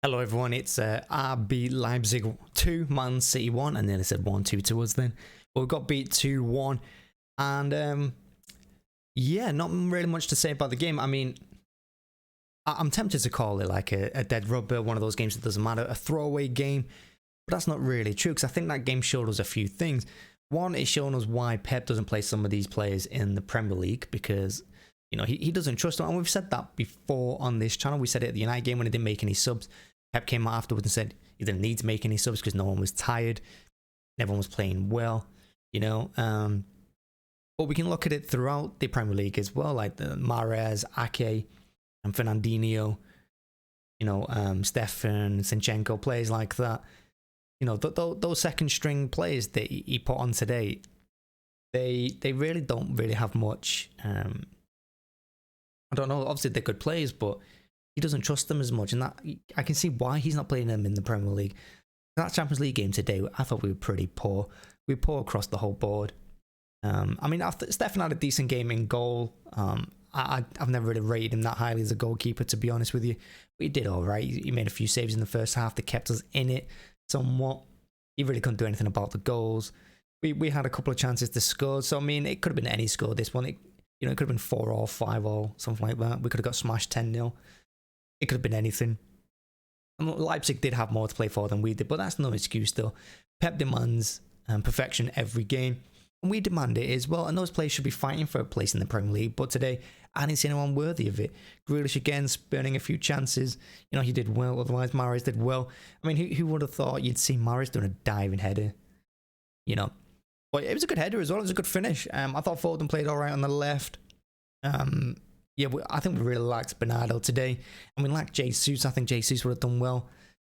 Hello everyone, it's RB Leipzig 2, Man City 1, and then I said 1-2 to us then. But we got beat 2-1, and yeah, not really much to say about the game. I mean, I'm tempted to call it like a dead rubber, one of those games that doesn't matter, a throwaway game, but that's not really true, because I think that game showed us a few things. One, it's shown us why Pep doesn't play some of these players in the Premier League, because you know, he doesn't trust them, and we've said that before on this channel. We said it at the United game when he didn't make any subs. Pep came out afterwards and said he didn't need to make any subs because no one was tired, everyone was playing well, you know. But we can look at it throughout the Premier League as well, like the Mahrez, Ake, and Fernandinho, you know, Stefan, Zinchenko, players like that. You know, those second string players that he put on today, they really don't really have much. I don't know. Obviously, they're good players, but he doesn't trust them as much, and that I can see why he's not playing them in the Premier League. That Champions League game today, I thought we were pretty poor. We were poor across the whole board. I mean, after Stefan had a decent game in goal. I've never really rated him that highly as a goalkeeper, to be honest with you. But he did all right. He made a few saves in the first half that kept us in it somewhat. He really couldn't do anything about the goals. We had a couple of chances to score. So I mean, it could have been any score. This one, it could have been 4-4, 5-4, something like that. We could have got smashed 10-0. It could have been anything. Leipzig did have more to play for than we did, but that's no excuse still. Pep demands perfection every game, and we demand it as well, and those players should be fighting for a place in the Premier League, but today, I didn't see anyone worthy of it. Grealish again, spurning a few chances. You know, he did well, otherwise Mahrez did well. I mean, who would have thought you'd see Mahrez doing a diving header? You know, but it was a good header as well, it was a good finish. I thought Foden played alright on the left. Yeah, I think we really lacked Bernardo today, and we lacked Jesus. I think Jesus would have done well,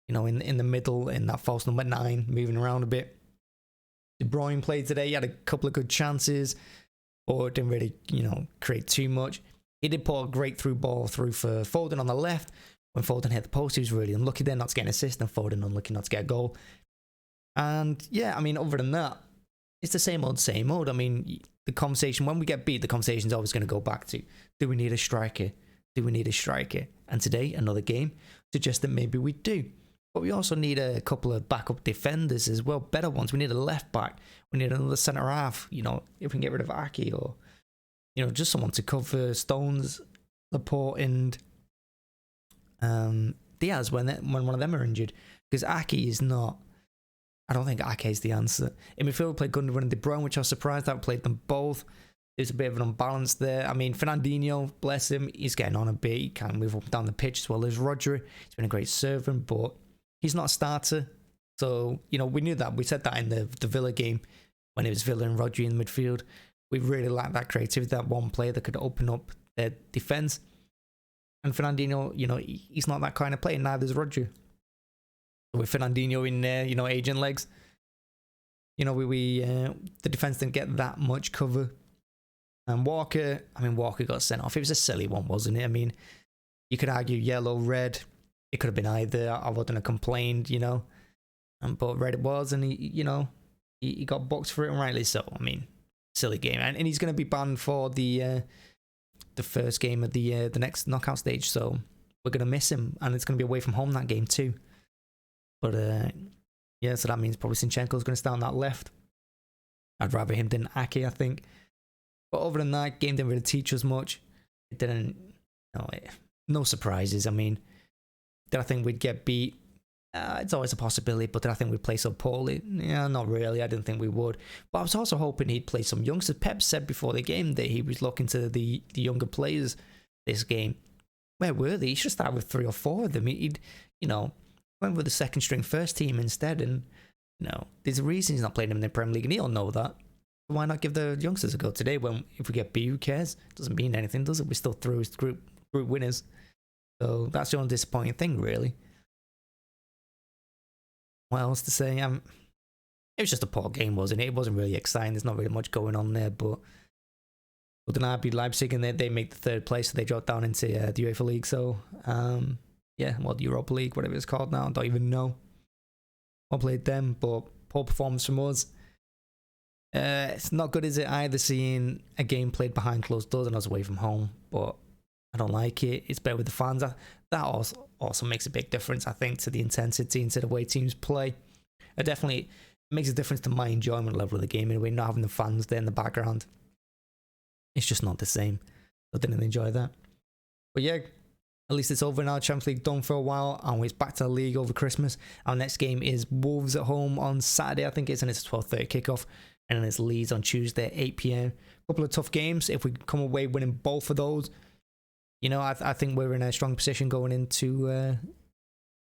you know, in the middle, in that false number 9, moving around a bit. De Bruyne played today. He had a couple of good chances, but didn't really, you know, create too much. He did put a great through ball through for Foden on the left. When Foden hit the post, he was really unlucky there not to get an assist, and Foden unlucky not to get a goal. And yeah, I mean, other than that, it's the same old, same old. I mean, the conversation, when we get beat, the conversation is always going to go back to, do we need a striker? Do we need a striker? And today, another game suggests that maybe we do. But we also need a couple of backup defenders as well, better ones. We need a left back. We need another centre half. You know, if we can get rid of Ake, or, you know, just someone to cover Stones, Laporte, and Diaz when one of them are injured. Because Ake is not. I don't think Ake is the answer. In midfield, we played Gundogan and De Bruyne, which I was surprised that we played them both. There's a bit of an unbalance there. I mean, Fernandinho, bless him, he's getting on a bit. He can move up and down the pitch as well as Rodri. He's been a great servant, but he's not a starter. So, you know, we knew that. We said that in the Villa game when it was Villa and Rodri in the midfield. We really lacked that creativity, that one player that could open up their defence. And Fernandinho, you know, he's not that kind of player. Neither is Rodri. With Fernandinho in there, you know, agent legs, you know, the defense didn't get that much cover. And Walker, I mean, Walker got sent off. It was a silly one, wasn't it? I mean, you could argue yellow, red. It could have been either. I wouldn't have complained, you know. But red it was, and he got boxed for it, and rightly so. I mean, silly game, and he's going to be banned for the first game of the next knockout stage. So we're going to miss him, and it's going to be away from home that game too. But yeah, so that means probably Zinchenko's going to start on that left. I'd rather him than Ake, I think. But other than that, game didn't really teach us much. It didn't, you know, no surprises. I mean, did I think we'd get beat? It's always a possibility, but did I think we'd play so poorly? Yeah, not really. I didn't think we would. But I was also hoping he'd play some youngsters. Pep said before the game that he was looking to the younger players this game. Where were they? He should start with 3 or 4 of them. He'd, you know, went with the second string first team instead, and you know, there's a reason he's not playing them in the Premier League, and he'll know that. Why not give the youngsters a go today? When if we get beat, who cares? Doesn't mean anything, does it? We're still through as group winners. So that's the only disappointing thing, really. What else to say? It was just a poor game, wasn't it? It wasn't really exciting. There's not really much going on there, but then RB Leipzig, and they make the 3rd place, so they dropped down into the UEFA League. So yeah, well, the Europa League, whatever it's called now, I don't even know. I played them, but poor performance from us. It's not good, is it, either seeing a game played behind closed doors and us away from home, but I don't like it. It's better with the fans. That also makes a big difference, I think, to the intensity and to the way teams play. It definitely makes a difference to my enjoyment level of the game. Anyway, not having the fans there in the background, it's just not the same. I didn't enjoy that. But yeah, at least it's over now. Champions League done for a while, and it's back to the league over Christmas. Our next game is Wolves at home on Saturday, I think it's, and it's a 12:30 kickoff. And then it's Leeds on Tuesday at 8 p.m. Couple of tough games. If we come away winning both of those, you know, I think we're in a strong position going into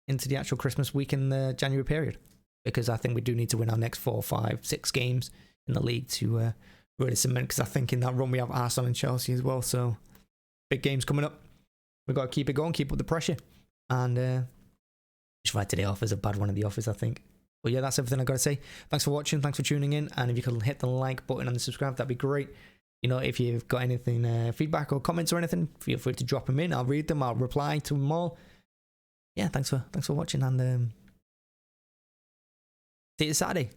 the actual Christmas week in the January period, because I think we do need to win our next 4, 5, 6 games in the league to really cement. Because I think in that run we have Arsenal and Chelsea as well, so big games coming up. We've got to keep it going, keep up the pressure, and just write today off as a bad one in the office, I think. But yeah, that's everything I got to say. Thanks for watching, thanks for tuning in, and if you could hit the like button and the subscribe, that'd be great. You know, if you've got anything, feedback or comments or anything, feel free to drop them in. I'll read them, I'll reply to them all. Yeah, thanks for watching, and see you Saturday.